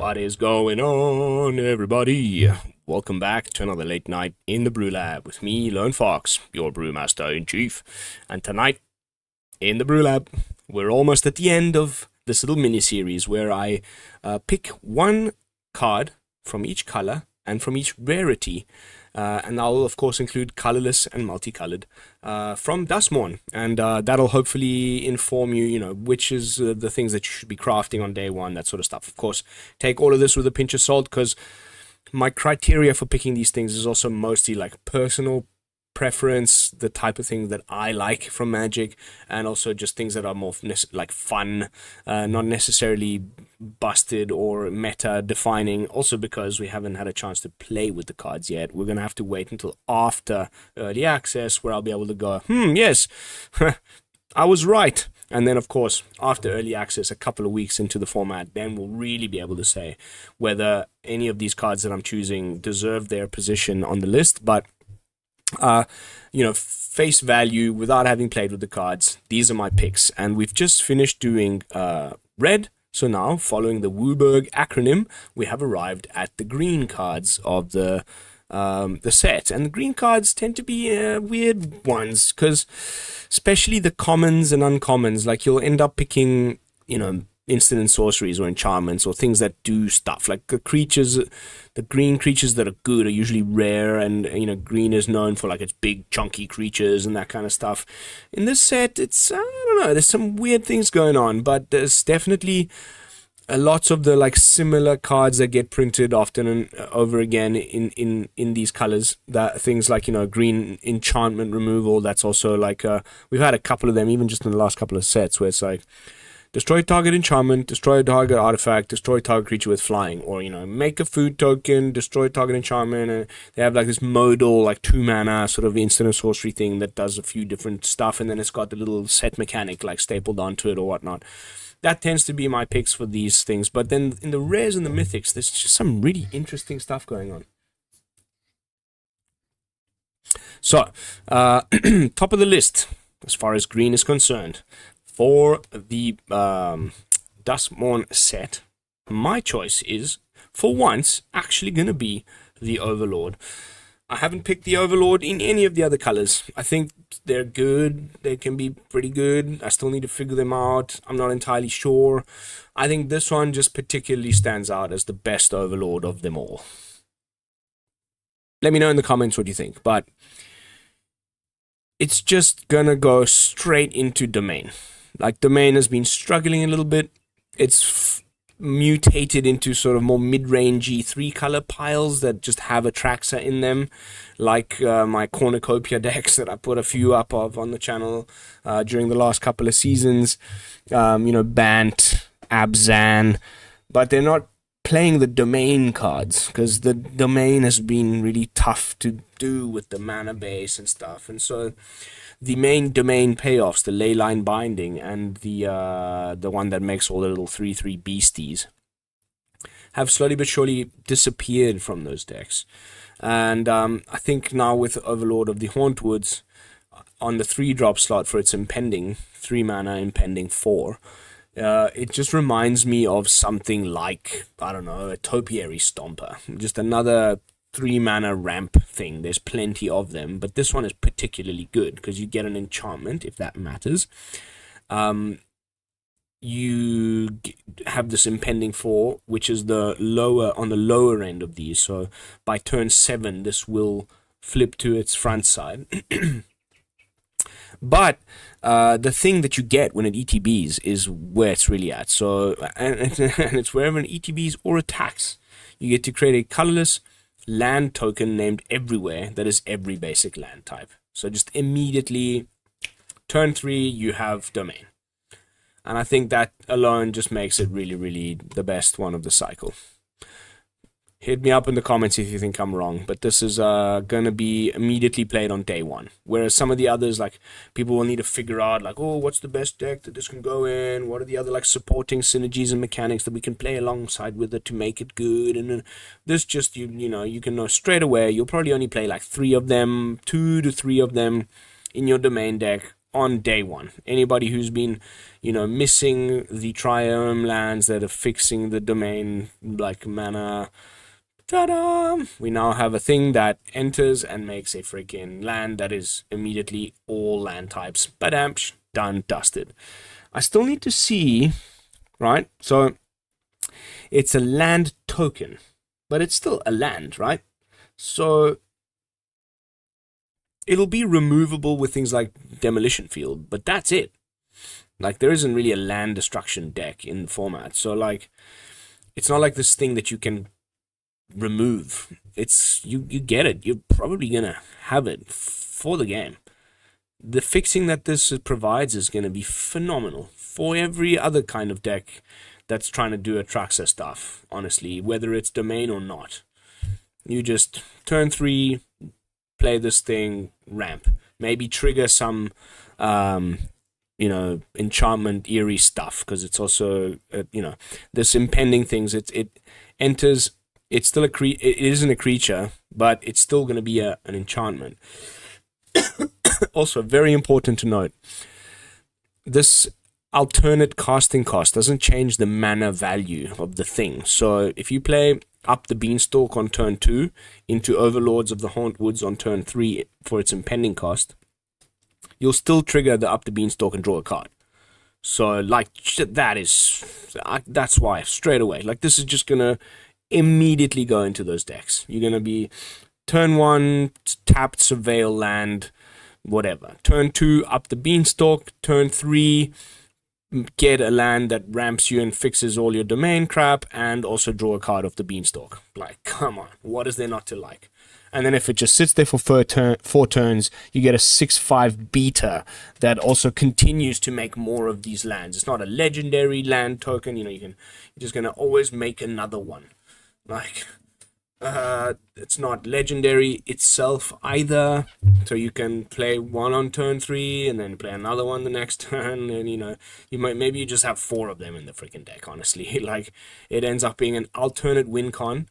What is going on, everybody? Welcome back to another late night in the BrewLab with me, Lone Fox, your brewmaster-in-chief. And tonight, in the BrewLab, we're almost at the end of this little mini-series where I pick one card from each color and from each rarity. And I'll, of course, include colorless and multicolored from Dustmourn. And that'll hopefully inform you, which is the things that you should be crafting on day one, that sort of stuff. Of course, take all of this with a pinch of salt, because my criteria for picking these things is also mostly like personal preference, the type of thing that I like from Magic, and also just things that are more like fun, not necessarily busted or meta defining. Also because we haven't had a chance to play with the cards yet, we're gonna have to wait until after early access where I'll be able to go, yes, I was right. And then, of course, after early access, a couple of weeks into the format, then we'll really be able to say whether any of these cards that I'm choosing deserve their position on the list. But face value, without having played with the cards, these are my picks. And we've just finished doing red. So now, following the Wooburg acronym, we have arrived at the green cards of the set. And the green cards tend to be weird ones, because especially the commons and uncommons, like you'll end up picking, instant and sorceries or enchantments or things that do stuff. Like the creatures, the green creatures that are good are usually rare, and green is known for like its big chunky creatures and that kind of stuff. In this set, it's I don't know, there's some weird things going on, but there's definitely lots of the like similar cards that get printed often and over again in these colors. That things like green enchantment removal. That's also like we've had a couple of them even just in the last couple of sets where it's like destroy target enchantment, destroy target artifact, destroy target creature with flying, or make a food token, destroy target enchantment. And they have like this modal, like 2-mana sort of instant sorcery thing that does a few different stuff, and then it's got the little set mechanic like stapled onto it or whatnot. That tends to be my picks for these things. But then in the rares and the mythics, there's just some really interesting stuff going on. So, top of the list as far as green is concerned. For the Dustmourn set, my choice is, for once, actually going to be the Overlord. I haven't picked the Overlord in any of the other colors. I think they're good. They can be pretty good. I still need to figure them out. I'm not entirely sure. I think this one just particularly stands out as the best Overlord of them all. Let me know in the comments what you think, but it's just gonna go straight into Domain. Like, Domain has been struggling a little bit. It's mutated into sort of more mid-rangey 3-color piles that just have Atraxa in them, like my Cornucopia decks that I put a few up of on the channel during the last couple of seasons. Bant, Abzan, but they're not playing the Domain cards, because the Domain has been really tough to do with the mana base and stuff. And so the main Domain payoffs, the Leyline Binding and the one that makes all the little 3/3 beasties, have slowly but surely disappeared from those decks. And I think now with Overlord of the Hauntwoods on the 3-drop slot for its impending 3-mana impending 4, it just reminds me of something like, I don't know, a Topiary Stomper. Just another 3-mana ramp thing. There's plenty of them, but this one is particularly good because you get an enchantment, if that matters. You have this impending 4, which is on the lower end of these. So by turn 7, this will flip to its front side. But the thing that you get when it ETBs is where it's really at. So, and it's wherever it ETBs or attacks, you get to create a colorless land token named Everywhere that is every basic land type. So just immediately, turn 3, you have Domain. And I think that alone just makes it really, really the best one of the cycle. Hit me up in the comments if you think I'm wrong, but this is going to be immediately played on day 1. Whereas some of the others, like, people will need to figure out, like, oh, what's the best deck that this can go in? What are the other, like, supporting synergies and mechanics that we can play alongside with it to make it good? And this just, you can know straight away, you'll probably only play, like, 3 of them, 2 to 3 of them in your Domain deck on day one. Anybody who's been, you know, missing the triome lands that are fixing the domain, like mana, ta-da! We now have a thing that enters and makes a freaking land that is immediately all land types. Badamsh, done, dusted. I still need to see, right? So it's a land token, but it's still a land, right? So it'll be removable with things like Demolition Field, but that's it. Like, there isn't really a land destruction deck in the format. So, like, it's not like this thing that you can remove. It's, you get it. You're probably going to have it for the game. The fixing that this provides is going to be phenomenal for every other kind of deck that's trying to do Atraxa stuff, honestly, whether it's domain or not. You just turn 3, play this thing, ramp. Maybe trigger some, you know, enchantment, eerie stuff, because it's also, you know, this impending things. It enters. It's still it isn't a creature, but it's still going to be an enchantment. Also, very important to note, this alternate casting cost doesn't change the mana value of the thing. So if you play Up the Beanstalk on turn 2 into Overlords of the Hauntwoods on turn 3 for its impending cost, you'll still trigger the Up the Beanstalk and draw a card. So, like, that's why, straight away. Like, this is just going to immediately go into those decks. You're going to be turn 1, tapped, surveil land, whatever. Turn 2, Up the Beanstalk. Turn 3, get a land that ramps you and fixes all your domain crap, and also draw a card off the Beanstalk. Like, come on, what is there not to like? And then if it just sits there for 4 turns, you get a 6/5 beta that also continues to make more of these lands. It's not a legendary land token, you know, you're just gonna always make another one. Like, it's not legendary itself either, so you can play one on turn 3 and then play another one the next turn, and you know, maybe you just have 4 of them in the freaking deck, honestly. Like, it ends up being an alternate win con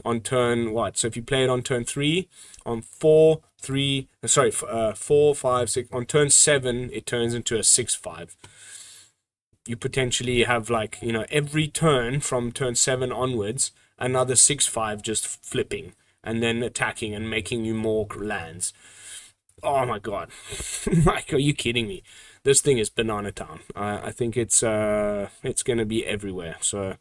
on turn what? So if you play it on turn 3, on 4, 5, 6, on turn 7 it turns into a 6/5. You potentially have, like, you know, every turn from turn 7 onwards another 6/5 just flipping and then attacking and making you more lands. Oh my god. Like, are you kidding me? This thing is banana town. I think it's gonna be everywhere. So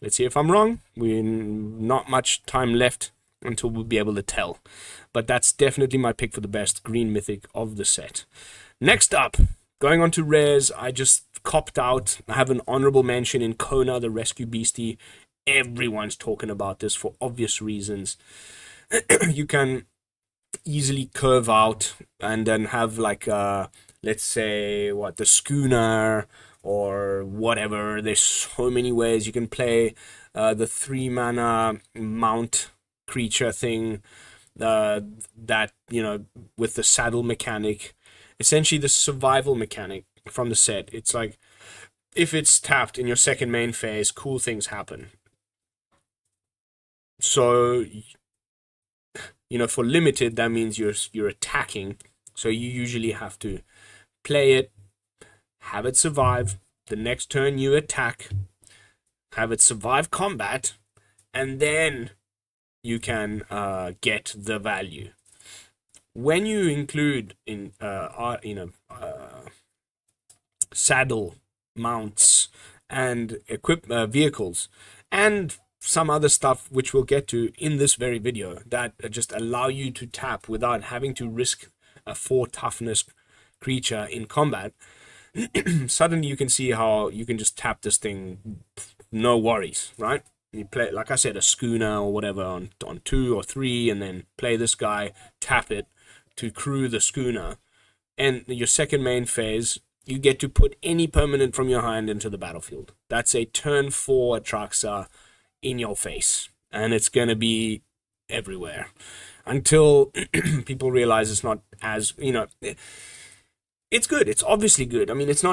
let's see if I'm wrong. We're not much time left until we'll be able to tell. But that's definitely my pick for the best green mythic of the set. Next up, going on to rares, I just copped out. I have an honorable mention in Kona, the Rescue Beastie. Everyone's talking about this for obvious reasons. You can easily curve out and then have, like, let's say, what, the Schooner or whatever. There's so many ways you can play the 3 mana mount creature thing, that, you know, with the saddle mechanic, essentially the survival mechanic from the set. It's like, if it's tapped in your second main phase, cool things happen. So, you know, for limited, that means you're attacking, so you usually have to play it, have it survive, the next turn you attack, have it survive combat, and then you can get the value. When you include in saddle mounts and vehicles and some other stuff which we'll get to in this very video that just allow you to tap without having to risk a 4 toughness creature in combat, suddenly you can see how you can just tap this thing, no worries, right? You play, like I said, a Schooner or whatever on 2 or 3, and then play this guy, tap it to crew the Schooner, and your second main phase, you get to put any permanent from your hand into the battlefield. That's a turn 4 Atraxa in your face, and it's gonna be everywhere until people realize it's not as, you know, it's good. It's obviously good. I mean, it's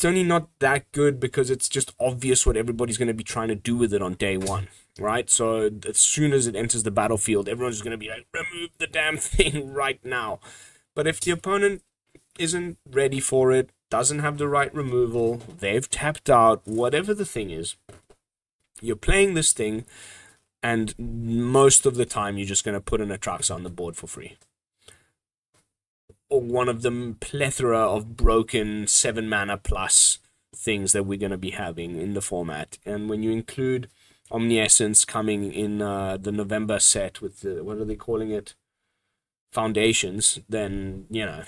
only not that good because it's just obvious what everybody's going to be trying to do with it on day 1, right? So as soon as it enters the battlefield, everyone's going to be like, remove the damn thing right now. But if the opponent isn't ready for it, doesn't have the right removal, they've tapped out, whatever the thing is, you're playing this thing, and most of the time you're just going to put an Atraxa on the board for free. Or one of the plethora of broken 7 mana plus things that we're going to be having in the format. And when you include Omniscience coming in the November set with the, what are they calling it? Foundations, then, you know,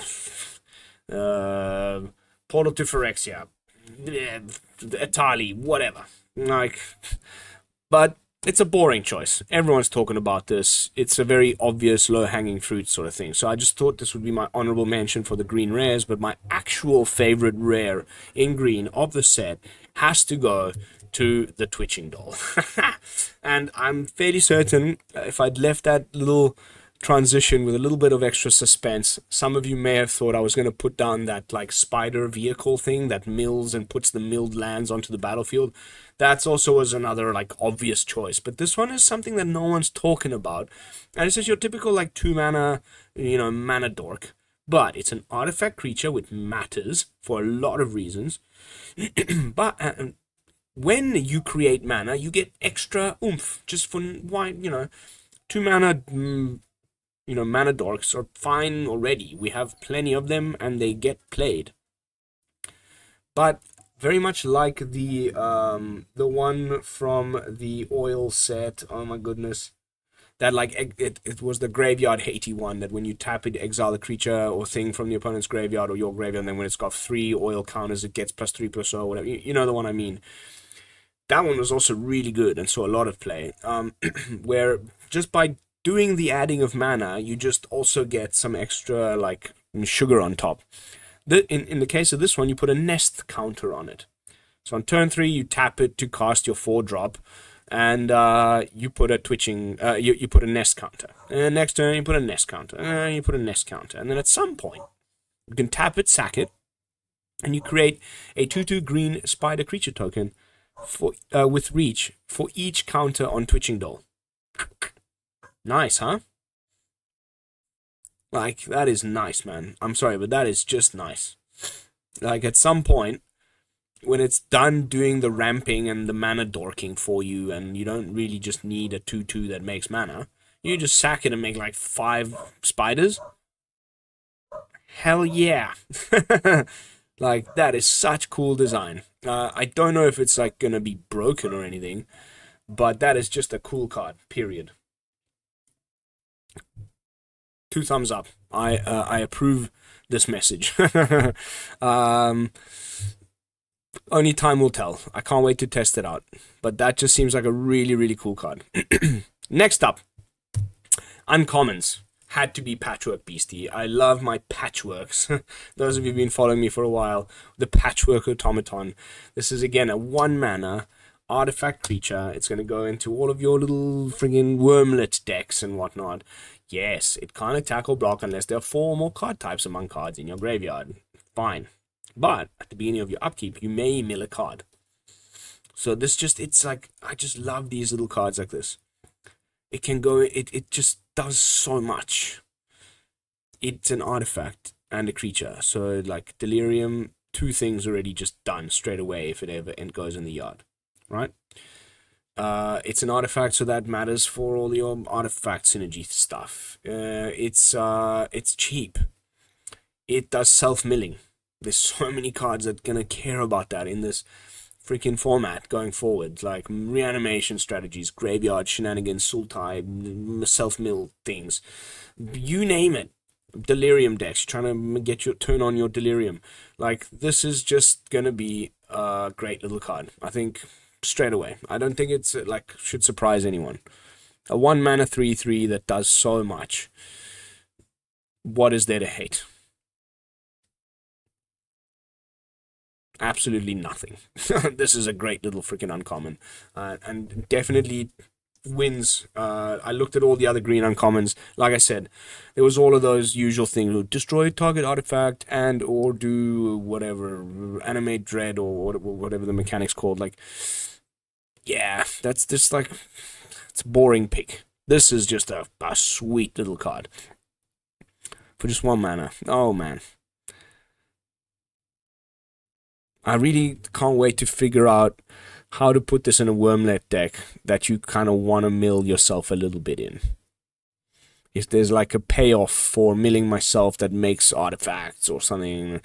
Portal to Phyrexia, Atali, whatever. Like, but it's a boring choice. Everyone's talking about this. It's a very obvious low-hanging fruit sort of thing. So I just thought this would be my honorable mention for the green rares, but my actual favorite rare in green of the set has to go to the Twitching Doll. And I'm fairly certain if I'd left that little transition with a little bit of extra suspense, some of you may have thought I was going to put down that like spider vehicle thing that mills and puts the milled lands onto the battlefield. That's also was another like obvious choice, but this one is something that no one's talking about, and it's just your typical like 2 mana, you know, mana dork, but it's an artifact creature which matters for a lot of reasons. But when you create mana, you get extra oomph just for why, you know, 2 mana. You know, mana dorks are fine already. We have plenty of them, and they get played. But very much like the one from the oil set. Oh my goodness, that like it was the graveyard Haiti one. That when you tap it, exile a creature or thing from the opponent's graveyard or your graveyard, and then when it's got 3 oil counters, it gets +3/+0, whatever. You know the one I mean. That one was also really good and saw a lot of play. Where just by doing the adding of mana, you just also get some extra like sugar on top. In the case of this one, you put a nest counter on it. So on turn 3, you tap it to cast your 4-drop, and you put a twitching. You put a nest counter. And next turn, you put a nest counter. And you put a nest counter. And then at some point, you can tap it, sack it, and you create a 2/2 green spider creature token for with reach for each counter on Twitching Doll. Nice, huh? Like, that is nice, man. I'm sorry, but that is just nice. Like, at some point, when it's done doing the ramping and the mana dorking for you, and you don't really just need a 2/2 that makes mana, you just sack it and make, like, 5 spiders. Hell yeah. Like, that is such cool design. I don't know if it's, like, gonna be broken or anything, but that is just a cool card, period. 2 thumbs up. I approve this message. Only time will tell. I can't wait to test it out. But that just seems like a really, really cool card. Next up, uncommons. Had to be Patchwork Beastie. I love my patchworks. Those of you who've been following me for a while, the Patchwork Automaton. This is again a 1 mana artifact creature. It's going to go into all of your little friggin' wormlet decks and whatnot. Yes, it can't attack or block unless there are 4 or more card types among cards in your graveyard. Fine. But at the beginning of your upkeep, you may mill a card. So this just, it's like, I just love these little cards like this. It can go, it just does so much. It's an artifact and a creature. So like Delirium, 2 things already just done straight away if it ever goes in the yard. Right? It's an artifact, so that matters for all your artifact synergy stuff. It's cheap. It does self-milling. There's so many cards that are gonna care about that in this freaking format going forward, like reanimation strategies, graveyard shenanigans, Sultai, self-mill things. You name it. Delirium decks, you're trying to get your turn on your Delirium. Like, this is just gonna be a great little card, I think. Straight away. I don't think it's like should surprise anyone. A 1 mana 3/3 that does so much. What is there to hate? Absolutely nothing. This is a great little freaking uncommon, and definitely wins. I looked at all the other green uncommons. Like I said, there was all of those usual things: destroy target artifact and or do whatever, animate dread or whatever the mechanic's called. Like, yeah, that's just like, it's a boring pick. This is just a sweet little card. for just 1 mana. Oh man. I really can't wait to figure out how to put this in a Wormlet deck that you kind of want to mill yourself a little bit in. If there's like a payoff for milling myself that makes artifacts or something,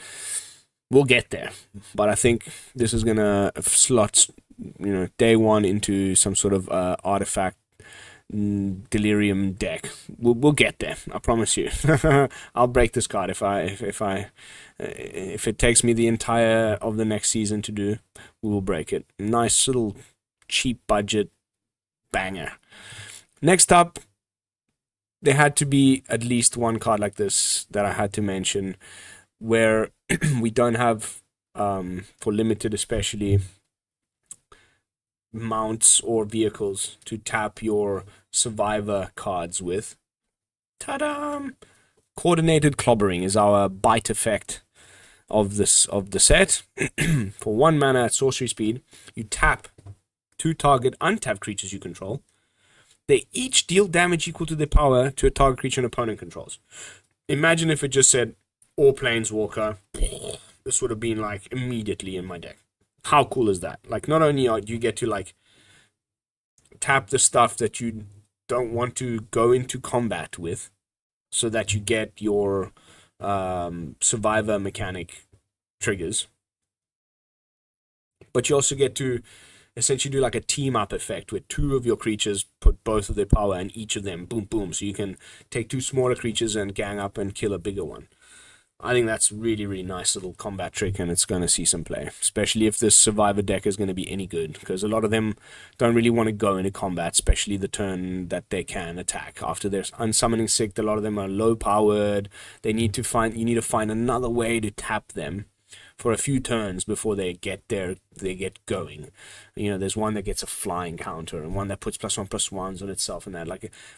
we'll get there. But I think this is gonna slot, day one into some sort of artifact delirium deck. We'll get there. I promise you. I'll break this card if it takes me the entire of the next season to do. We will break it. Nice little cheap budget banger. Next up, there had to be at least one card like this that I had to mention, where we don't have, for limited especially, mounts or vehicles to tap your survivor cards with. Ta-da! Coordinated Clobbering is our bite effect of the set. For 1 mana at sorcery speed, you tap 2 target untapped creatures you control. They each deal damage equal to their power to a target creature an opponent controls. Imagine if it just said, or Planeswalker. This would have been like immediately in my deck. How cool is that? Like, not only do you get to like tap the stuff that you don't want to go into combat with, so that you get your survivor mechanic triggers, but you also get to essentially do like a team up effect where 2 of your creatures put both of their power in each of them, boom boom, so you can take 2 smaller creatures and gang up and kill a bigger one. I think that's really, really nice little combat trick, and it's going to see some play, especially if this survivor deck is going to be any good, because a lot of them don't really want to go into combat, especially the turn that they can attack. After they're unsummoning sick, a lot of them are low powered. You need to find another way to tap them for a few turns before they get going. There's one that gets a flying counter and one that puts +1/+1s on itself and that,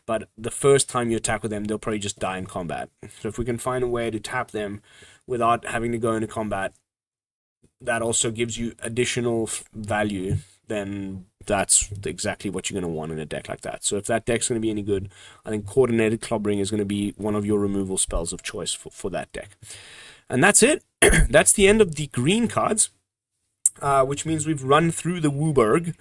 but the first time you attack with them, they'll probably just die in combat. So if we can find a way to tap them without having to go into combat, that also gives you additional value, then that's exactly what you're going to want in a deck like that. So if that deck's going to be any good, I think Coordinated Clobbering is going to be one of your removal spells of choice for that deck. And that's it. That's the end of the green cards, which means we've run through the Wooburg.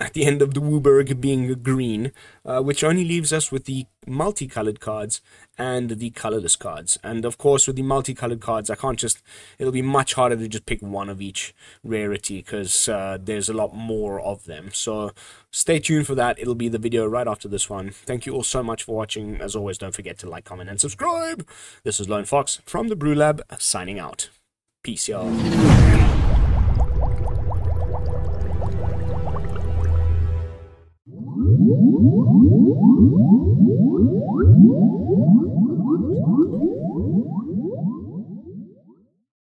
At the end of the Wooburg being green, which only leaves us with the multicolored cards and the colorless cards. And of course, with the multicolored cards, it'll be much harder to just pick one of each rarity, because there's a lot more of them. So stay tuned for that. It'll be the video right after this one. Thank you all so much for watching. As always, don't forget to like, comment, and subscribe. This is Lone Fox from the BrewLab, signing out. Peace, y'all. Woo!